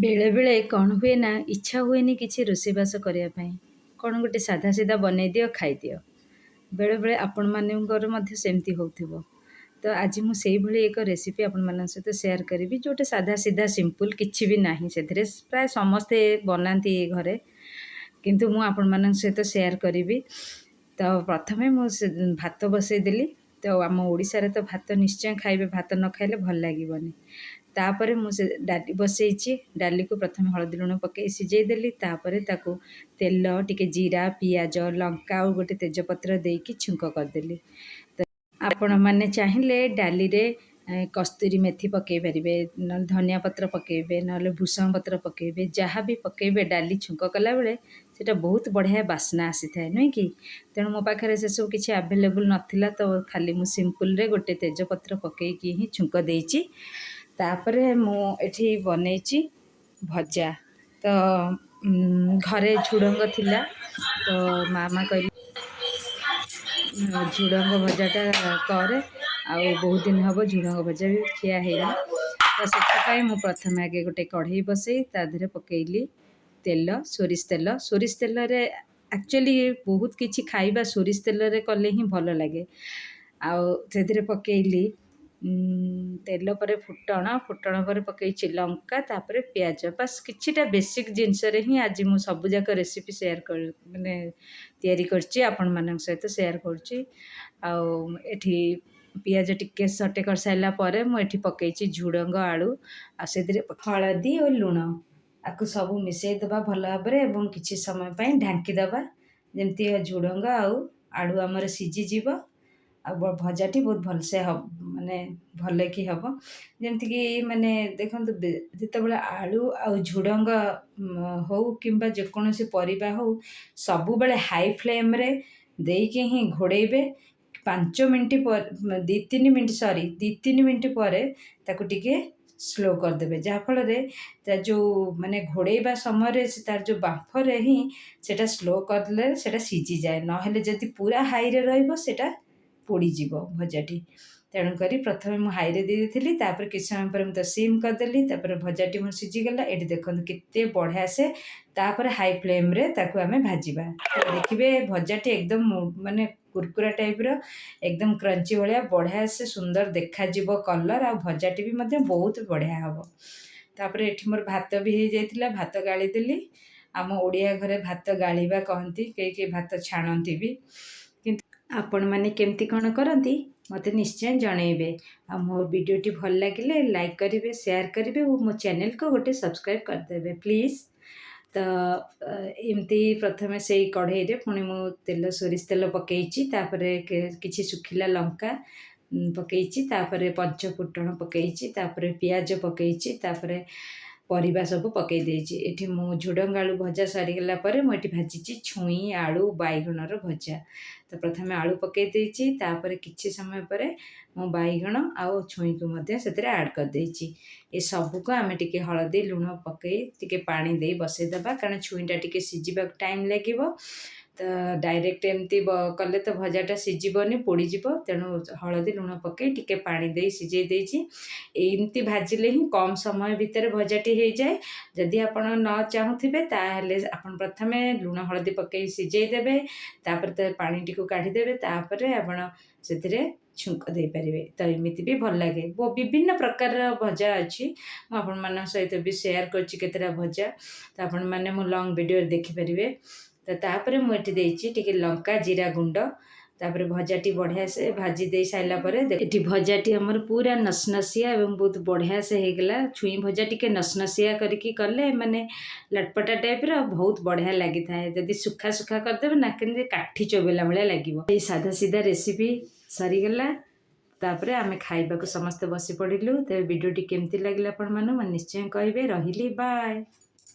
बेले बेले कौन हुए ना इच्छा हुएनि किसी रोषेईबास करने कौन गोटे साधा सीधा बनई दियो खाई दियो बेले बेले आपण मानकर मध्य सेमती होउथिबो। तो आज मुझे एक रेसिपी आपण मान सहित शेयर करी जोटे साधा सीधा सिंपल किछि भी नाही सेथिरे प्राय समस्ते बनाती घरे किंतु मु आपण मान सहित शेयर करी। तो प्रथमे मु भात बसई देली। तो आम ओडिशा तो भात निश्चय खाइबे, भात न खाइले भल लागिबनी। तापरे मुझे डाली बसई, डाली को प्रथम हलदी लुण पकई सिझे देली। तापरे ताकू तेल टिके जीरा पियाज लंका और गोटे तेजपत्र देकी छुंक करदेली। तो आपण माने चाहिए डाली रे कस्तूरी मेथी पकई पारे, न धनिया पत्र पकेबे, न भूसंग पत्र पकेबे, जहाँ भी पकेबे डाली छुंक कला बेले सेटा बहुत बढ़िया बास्ना आसी थाए नुहे कि। तेणु मो पाखे से सब किसी आवेलेबल नथिला, तो खाली मु सिंपल रे गोटे तेजपत्र पकईकी ही छुंक देइची। तापरे मु एठी बनैची भजा। तो घरे झुडंग थिला, तो मामा कहली झुडंग भजाटा करे, आ बहुत दिन हम झुडंग भजा भी खिया है। तो से मु प्रथम आगे गोटे कढ़ई बसई ता देहरे पकईली तेल, सोरिष तेल रे एक्चुअली बहुत किछि खाइबा सोरिष तेल रे कले ही भल लगे। आउ से पकईली तेल पर फुटण पर पकईची लंका, तापर प्याज, बस किछिटा बेसिक जिनस ही आज मु सब जाक रेसिपी शेयर कर माने तैयारी करची आपण मानक सहित शेयर करची। आउ एठी पियाज टिके सटे कर साइला परे मु एठी पकईची झुडंग आलू, आ से हलदी और लुण आकु सब मिसई दबा भल भाबरे एवं किछि समय पई ढांकी दबा, जेमती झुडंग आलू आमर सिझी जीव। आ भजाटी बहुत भलसे माने भल कि हम जमती माने देखो जितेबाला आलू आ झुडंग हो कि जेकोसी परिबा हो सबु बेले हाई फ्लेम रे देके ही घोड़ेबे 5 मिनट पर 2-3 मिनट पर ताकू टिके स्लो करदेबे, जहाँफल तार जो माने घोड़ेबा समय तार जो बांफरे ही सेटा स्लो करदेले सेटा सिझी जाए, नहेले जदि पूरा हाई रे रहिबो सेटा पोड़ी जीवो भजाटी। तेणुक प्रथम मुझे हाई रे देती, तापर किछ समय पर मुझे सिम करदेली, तापर भजाटी मोर सिझीगला। ये देखो केते बढ़िया से तापर हाई फ्लेम रे ताकू आमे भाजीबा। देखिए भजाटी एकदम माने कुरकुरा टाइप रो एकदम क्रंची भाया बढ़िया से सुंदर देखा जीवो कलर, आ भजाटी भी मध्य बहुत बढ़िया हम। तापर एठी मोर भात भी हो जाइतिला, भात गाली देली। आम ओडिया घरे भात गालिबा कहती, कई भात छाणती भी, किंतु आपण माने केमती कौन करती मते निश्चय जनइबे। आ मो वीडियोटी भल लगिले लाइक करेंगे, शेयर करेंगे और मो चैनल को गोटे सब्सक्राइब करदेवे प्लीज़। तो एमती प्रथमे से कढ़ई रे पुणी मु तेल सोरिष तेल पकईची, तापरे किछि सुखिला लंका पकईची, तापरे पंचफुटण पकईची, तापरे पियाज पकईची, तापरे परिबा सब पकई देइची। एठी मु झुडंग आलू भजा सरीगला परे मु एठी भाजीची छुई आलू बैगणर भजा। तो प्रथमे आलू पकई देइची, तापरे किछि समय परे मु बैगण आउ छुई को मध्य सेतरे ऐड कर देइची। ए सब को आमे टिके हळदी लुण पकई टिके पानी देई बसई दबा, कारण छुईटा टिके सिझिबा टाइम लागिवो। तो डायरेक्ट एमती कले तो भजाटा सिझिबनी पोड़ी जीव, तेणु हळदी लुण पकई टिके पानी देई सिझे देइची। एमती भाजिले ही कम समय भितर भजाटी हो जाए। जदि आपण न चाहूथिबे ताहेले आपण प्रथमे लुण हळदी पकई सिझे देबे, तापर तो पानी टिको काढी देबे, तापर आपण सेथिरे छुंक दे पारिबे। तो एमिति भी भल लागे। वो विभिन्न प्रकार भजा अछि, मु आपण मान सहित भी शेयर करछि केतेरा भजा, तो आपण माने मो लॉन्ग वीडियो देखि पारिबे। तो तापर मु एठी देइछि टिके लंका जीरा गुंड, तापर भजाटी बढ़िया से भाजी दे साइला परे एठी भजाटी हमर पूरा नसनसिया एवं बहुत बढ़िया से हो गला। छुई भजा टिके नसनसिया करके कले माने लटपटा टाइप रो बहुत बढ़िया लगी थाए। जदि सुखा सुखा करदेबे ना कि काठी चोबेला भाया लगिवो। ए साधा सीधा रेसिपी सरीगला, तापर आमे खाइबा को समस्त बसी पड़िलु। तो वीडियोटी केमती लगिला आपण माने निश्चय कहबे। रहिली, बाय।